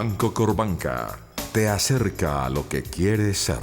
Banco Corbanca te acerca a lo que quieres ser.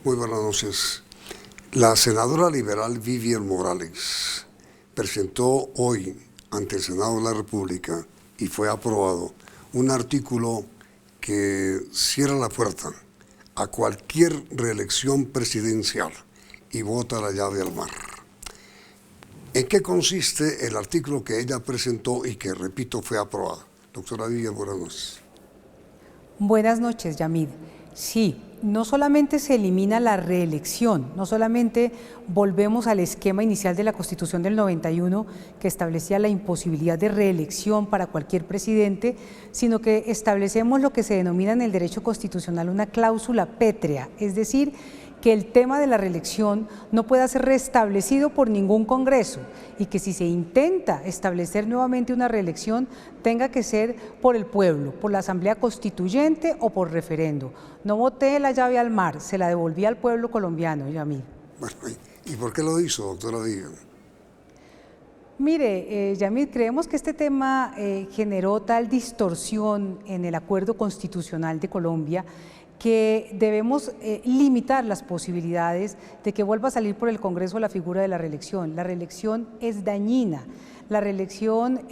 Muy buenas noches. La senadora liberal Vivian Morales presentó hoy ante el Senado de la República y fue aprobado un artículo que cierra la puerta a cualquier reelección presidencial y bota la llave al mar. ¿En qué consiste el artículo que ella presentó y que, repito, fue aprobado? Doctora Vivian, buenas noches. Buenas noches, Yamid. Sí, no solamente se elimina la reelección, no solamente volvemos al esquema inicial de la Constitución del 91 que establecía la imposibilidad de reelección para cualquier presidente, sino que establecemos lo que se denomina en el derecho constitucional una cláusula pétrea, es decir, que el tema de la reelección no pueda ser restablecido por ningún Congreso y que si se intenta establecer nuevamente una reelección tenga que ser por el pueblo, por la Asamblea Constituyente o por referendo. No boté la llave al mar, se la devolví al pueblo colombiano, Yamid. Bueno, ¿y por qué lo hizo, doctora Vivian? Mire, Yamid, creemos que este tema generó tal distorsión en el acuerdo constitucional de Colombia que debemos limitar las posibilidades de que vuelva a salir por el Congreso la figura de la reelección. La reelección es dañina. La reelección,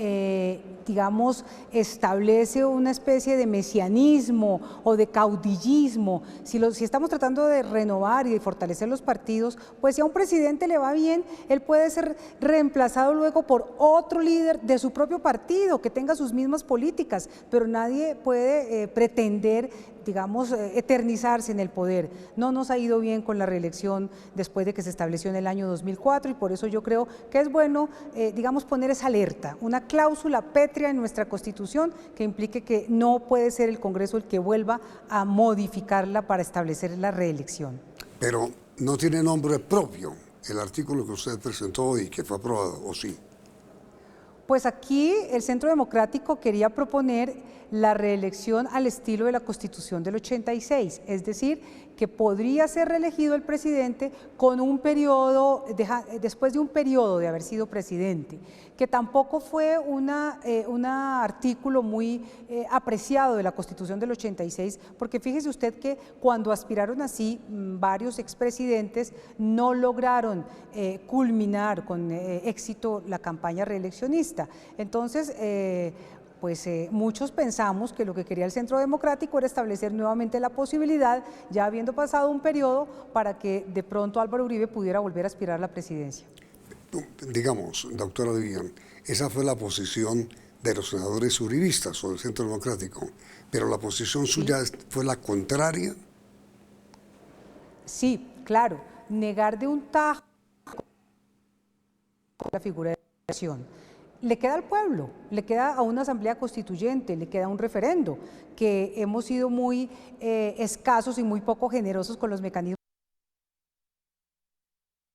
digamos, establece una especie de mesianismo o de caudillismo. Si estamos tratando de renovar y de fortalecer los partidos, pues si a un presidente le va bien, él puede ser reemplazado luego por otro líder de su propio partido que tenga sus mismas políticas, pero nadie puede pretender, digamos, eternizarse en el poder. No nos ha ido bien con la reelección después de que se estableció en el año 2004 y por eso yo creo que es bueno, digamos, poner esa alerta, una cláusula pétrea en nuestra Constitución que implique que no puede ser el Congreso el que vuelva a modificarla para establecer la reelección. Pero no tiene nombre propio el artículo que usted presentó hoy que fue aprobado, ¿o sí? Pues aquí el Centro Democrático quería proponer la reelección al estilo de la Constitución del 86, es decir, que podría ser reelegido el presidente con un periodo, después de un periodo de haber sido presidente, que tampoco fue un artículo muy apreciado de la Constitución del 86, porque fíjese usted que cuando aspiraron así varios expresidentes no lograron culminar con éxito la campaña reeleccionista. Entonces, muchos pensamos que lo que quería el Centro Democrático era establecer nuevamente la posibilidad, ya habiendo pasado un periodo, para que de pronto Álvaro Uribe pudiera volver a aspirar a la presidencia. Digamos, doctora Vivian, esa fue la posición de los senadores uribistas o del Centro Democrático, pero la posición suya fue la contraria. Sí, claro, negar de un tajo la figura de la reelección. Le queda al pueblo, le queda a una asamblea constituyente, le queda un referendo, que hemos sido muy escasos y muy poco generosos con los mecanismos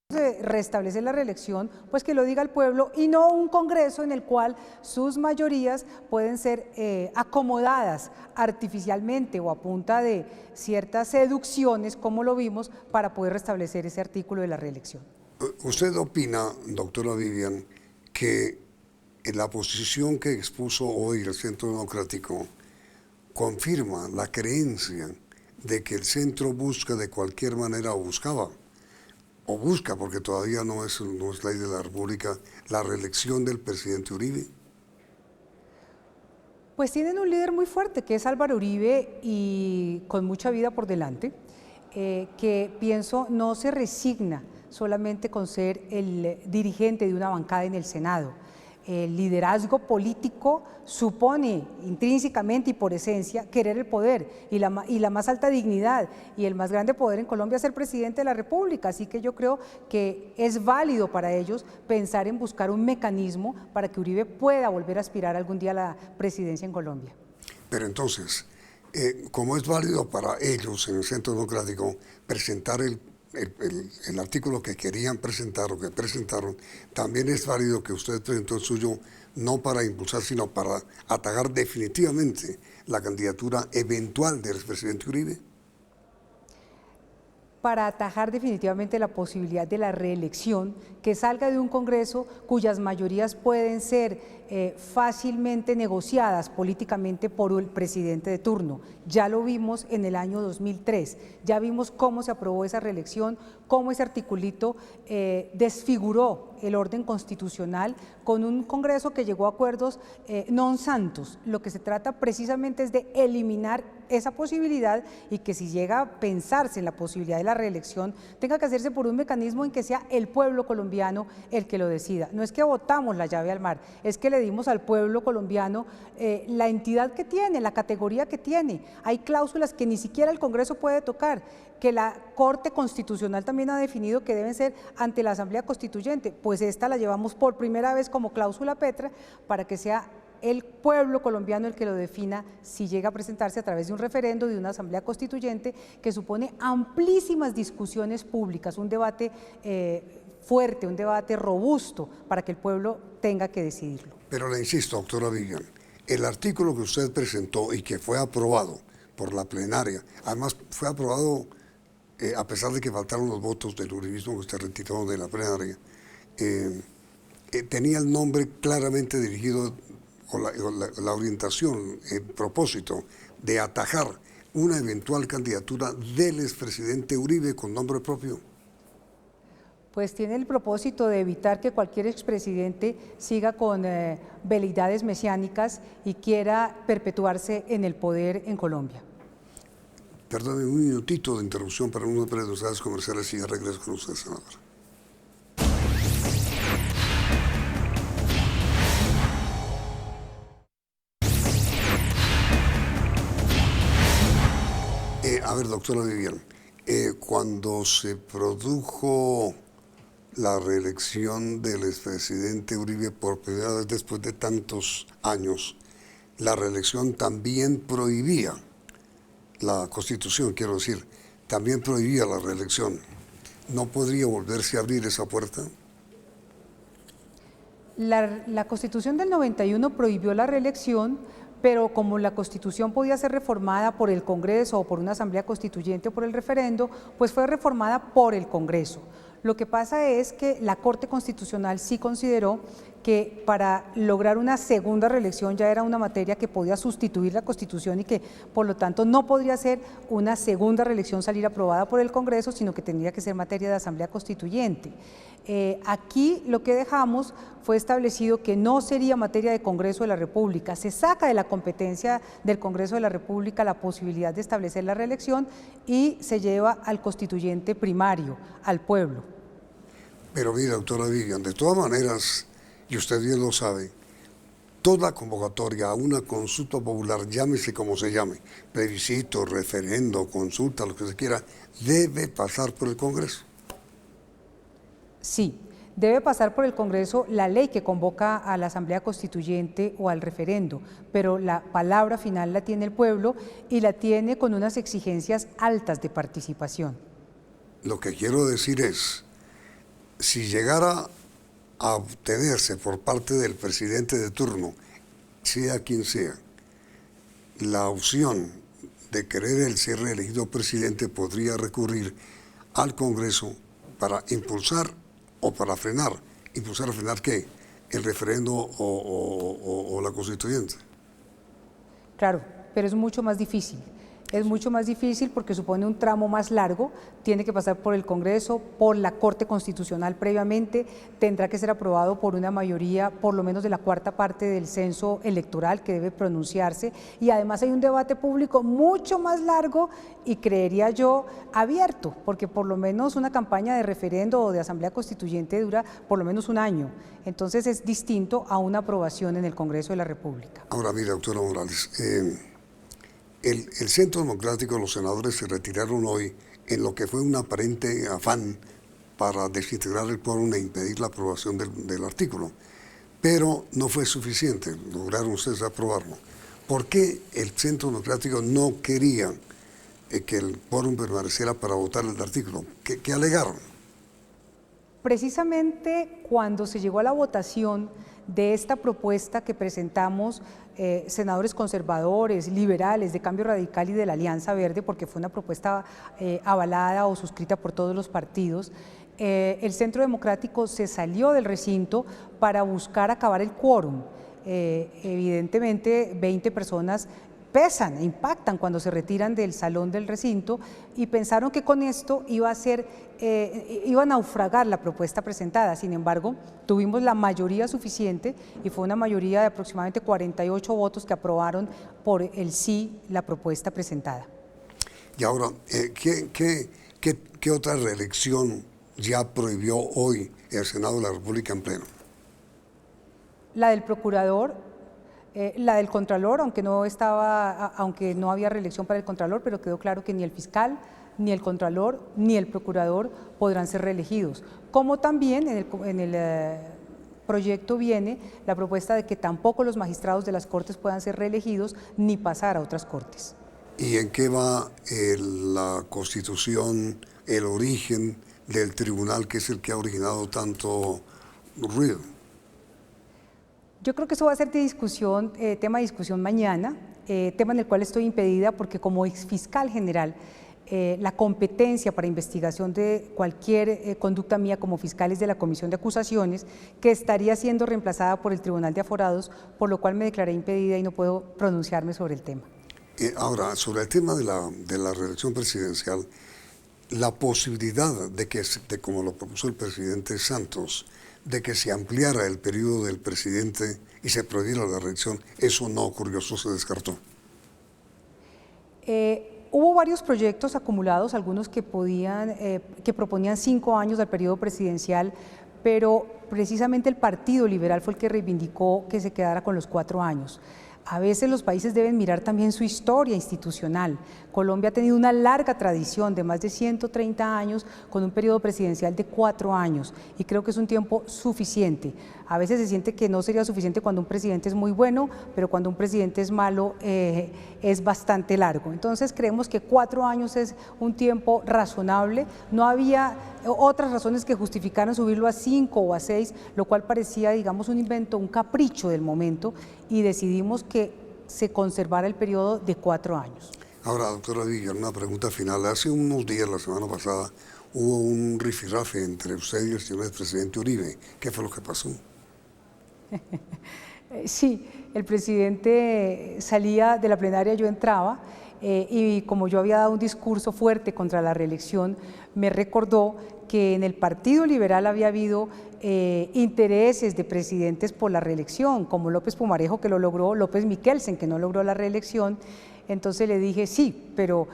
de restablecer la reelección, pues que lo diga el pueblo y no un Congreso en el cual sus mayorías pueden ser acomodadas artificialmente o a punta de ciertas seducciones, como lo vimos, para poder restablecer ese artículo de la reelección. ¿Usted opina, doctora Vivian, que la posición que expuso hoy el Centro Democrático confirma la creencia de que el centro busca de cualquier manera o busca, porque todavía no es ley de la República, la reelección del presidente Uribe? Pues tienen un líder muy fuerte que es Álvaro Uribe y con mucha vida por delante, que pienso no se resigna solamente con ser el dirigente de una bancada en el Senado. El liderazgo político supone intrínsecamente y por esencia querer el poder y la más alta dignidad y el más grande poder en Colombia es ser presidente de la República, así que yo creo que es válido para ellos pensar en buscar un mecanismo para que Uribe pueda volver a aspirar algún día a la presidencia en Colombia. Pero entonces, como es válido para ellos en el Centro Democrático presentar el artículo que querían presentar o que presentaron, también es válido que usted presentó el suyo no para impulsar, sino para atacar definitivamente la candidatura eventual del expresidente Uribe. para atajar definitivamente la posibilidad de la reelección, que salga de un Congreso cuyas mayorías pueden ser fácilmente negociadas políticamente por el presidente de turno. Ya lo vimos en el año 2003, ya vimos cómo se aprobó esa reelección, cómo ese articulito desfiguró el orden constitucional con un Congreso que llegó a acuerdos non santos. Lo que se trata precisamente es de eliminar esa posibilidad y que si llega a pensarse en la posibilidad de la reelección, tenga que hacerse por un mecanismo en que sea el pueblo colombiano el que lo decida. No es que botamos la llave al mar, es que le dimos al pueblo colombiano la entidad que tiene, la categoría que tiene. Hay cláusulas que ni siquiera el Congreso puede tocar, que la Corte Constitucional también ha definido que deben ser ante la Asamblea Constituyente, pues esta la llevamos por primera vez como cláusula petra para que sea el pueblo colombiano el que lo defina si llega a presentarse a través de un referendo, de una asamblea constituyente que supone amplísimas discusiones públicas, un debate fuerte, un debate robusto para que el pueblo tenga que decidirlo. Pero le insisto, doctora Vivian, el artículo que usted presentó y que fue aprobado por la plenaria, además fue aprobado a pesar de que faltaron los votos del uribismo que usted retiró de la plenaria, tenía el nombre claramente dirigido o la orientación, el propósito de atajar una eventual candidatura del expresidente Uribe con nombre propio. Pues tiene el propósito de evitar que cualquier expresidente siga con veleidades mesiánicas y quiera perpetuarse en el poder en Colombia. Perdóneme un minutito de interrupción para unos breves comerciales y ya regreso con usted, senadora. A ver, doctora Vivian, cuando se produjo la reelección del expresidente Uribe por primera vez después de tantos años, la reelección también prohibía, la Constitución quiero decir, también prohibía la reelección. ¿No podría volverse a abrir esa puerta? La Constitución del 91 prohibió la reelección, pero como la Constitución podía ser reformada por el Congreso o por una asamblea constituyente o por el referendo, pues fue reformada por el Congreso. Lo que pasa es que la Corte Constitucional sí consideró que para lograr una segunda reelección ya era una materia que podía sustituir la Constitución y que por lo tanto no podría ser una segunda reelección salir aprobada por el Congreso, sino que tendría que ser materia de Asamblea Constituyente. Aquí lo que dejamos fue establecido que no sería materia de Congreso de la República, se saca de la competencia del Congreso de la República la posibilidad de establecer la reelección y se lleva al constituyente primario, al pueblo. Pero mira, doctora Vivian, de todas maneras, y usted bien lo sabe, toda convocatoria a una consulta popular, llámese como se llame, plebiscito, referendo, consulta, lo que se quiera, debe pasar por el Congreso. Sí, debe pasar por el Congreso la ley que convoca a la Asamblea Constituyente o al referendo, pero la palabra final la tiene el pueblo y la tiene con unas exigencias altas de participación. Lo que quiero decir es, si llegara a obtenerse por parte del presidente de turno, sea quien sea, la opción de querer el ser reelegido presidente, podría recurrir al Congreso para impulsar o para frenar. ¿Impulsar o frenar qué? ¿El referendo o la constituyente? Claro, pero es mucho más difícil. Es mucho más difícil porque supone un tramo más largo, tiene que pasar por el Congreso, por la Corte Constitucional previamente, tendrá que ser aprobado por una mayoría, por lo menos de la cuarta parte del censo electoral que debe pronunciarse, y además hay un debate público mucho más largo y creería yo abierto, porque por lo menos una campaña de referendo o de asamblea constituyente dura por lo menos un año, entonces es distinto a una aprobación en el Congreso de la República. Ahora mira, doctora Morales, el Centro Democrático, los senadores se retiraron hoy en lo que fue un aparente afán para desintegrar el quórum e impedir la aprobación del artículo. Pero no fue suficiente, lograron ustedes aprobarlo. ¿Por qué el Centro Democrático no quería que el quórum permaneciera para votar el artículo? ¿Qué alegaron? Precisamente cuando se llegó a la votación de esta propuesta que presentamos senadores conservadores, liberales, de Cambio Radical y de la Alianza Verde, porque fue una propuesta avalada o suscrita por todos los partidos, el Centro Democrático se salió del recinto para buscar acabar el quórum. Evidentemente 20 personas pesan, impactan cuando se retiran del salón del recinto y pensaron que con esto iba a naufragar la propuesta presentada. Sin embargo, tuvimos la mayoría suficiente y fue una mayoría de aproximadamente 48 votos que aprobaron por el sí la propuesta presentada. Y ahora, ¿qué otra reelección ya prohibió hoy el Senado de la República en pleno? La del procurador, la del Contralor, aunque no había reelección para el Contralor, pero quedó claro que ni el fiscal, ni el Contralor, ni el Procurador podrán ser reelegidos. Como también en el proyecto viene la propuesta de que tampoco los magistrados de las Cortes puedan ser reelegidos ni pasar a otras Cortes. ¿Y en qué va la Constitución, el origen del tribunal que es el que ha originado tanto ruido? Yo creo que eso va a ser tema de discusión mañana, tema en el cual estoy impedida porque como exfiscal general, la competencia para investigación de cualquier conducta mía como fiscal es de la Comisión de Acusaciones, que estaría siendo reemplazada por el Tribunal de Aforados, por lo cual me declaré impedida y no puedo pronunciarme sobre el tema. Ahora, sobre el tema de la reelección presidencial, la posibilidad de que, como lo propuso el presidente Santos, de que se ampliara el periodo del presidente y se prohibiera la reelección, eso no ocurrió, eso se descartó. Hubo varios proyectos acumulados, algunos que proponían 5 años del periodo presidencial, pero precisamente el Partido Liberal fue el que reivindicó que se quedara con los 4 años. A veces los países deben mirar también su historia institucional. Colombia ha tenido una larga tradición de más de 130 años con un periodo presidencial de 4 años y creo que es un tiempo suficiente. A veces se siente que no sería suficiente cuando un presidente es muy bueno, pero cuando un presidente es malo es bastante largo. Entonces creemos que 4 años es un tiempo razonable. No había otras razones que justificaran subirlo a 5 o a 6, lo cual parecía, digamos, un invento, un capricho del momento, y decidimos que se conservara el periodo de 4 años. Ahora, doctora Villar, una pregunta final. Hace unos días, la semana pasada, hubo un rifirrafe entre usted y el señor presidente Uribe. ¿Qué fue lo que pasó? Sí, el presidente salía de la plenaria, yo entraba, y como yo había dado un discurso fuerte contra la reelección, me recordó que en el Partido Liberal había habido intereses de presidentes por la reelección, como López Pumarejo, que lo logró, López Miquelsen, que no logró la reelección. Entonces le dije, sí, pero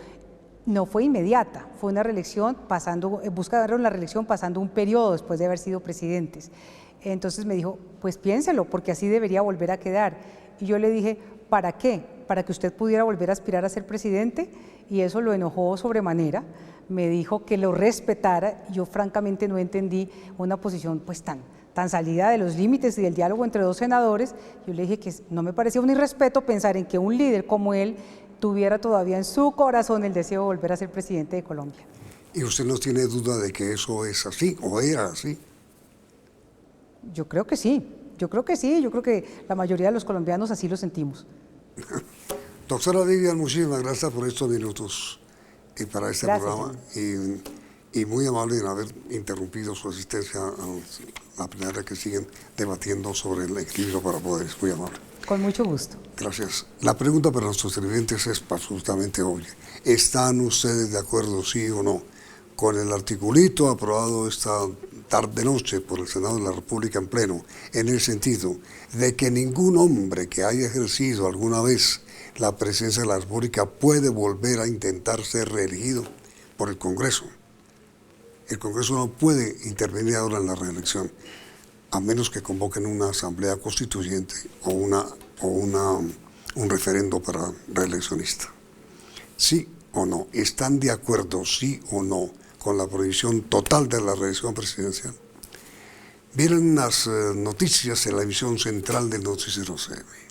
no fue inmediata, fue una reelección buscaron la reelección pasando un periodo después de haber sido presidentes. Entonces me dijo, pues piénselo, porque así debería volver a quedar. Y yo le dije, ¿para qué? Para que usted pudiera volver a aspirar a ser presidente, y eso lo enojó sobremanera. Me dijo que lo respetara. Yo francamente no entendí una posición pues tan salida de los límites y del diálogo entre 2 senadores. Yo le dije que no me parecía un irrespeto pensar en que un líder como él tuviera todavía en su corazón el deseo de volver a ser presidente de Colombia. ¿Y usted no tiene duda de que eso es así o era así? Yo creo que sí, yo creo que la mayoría de los colombianos así lo sentimos. Doctora Vivian, muchísimas gracias por estos minutos y para este programa, y muy amable en haber interrumpido su asistencia a la plenaria que siguen debatiendo sobre el equilibrio para poderes. Muy amable. Con mucho gusto. Gracias. La pregunta para nuestros televidentes es absolutamente obvia. ¿Están ustedes de acuerdo, sí o no, con el articulito aprobado esta tarde-noche por el Senado de la República en pleno, en el sentido de que ningún hombre que haya ejercido alguna vez la presidencia de la República puede volver a intentar ser reelegido por el Congreso? El Congreso no puede intervenir ahora en la reelección, a menos que convoquen una asamblea constituyente o un referendo para reeleccionista. ¿Sí o no? ¿Están de acuerdo, sí o no, con la prohibición total de la reelección presidencial? Miren las noticias en la emisión central del Noticiero CM.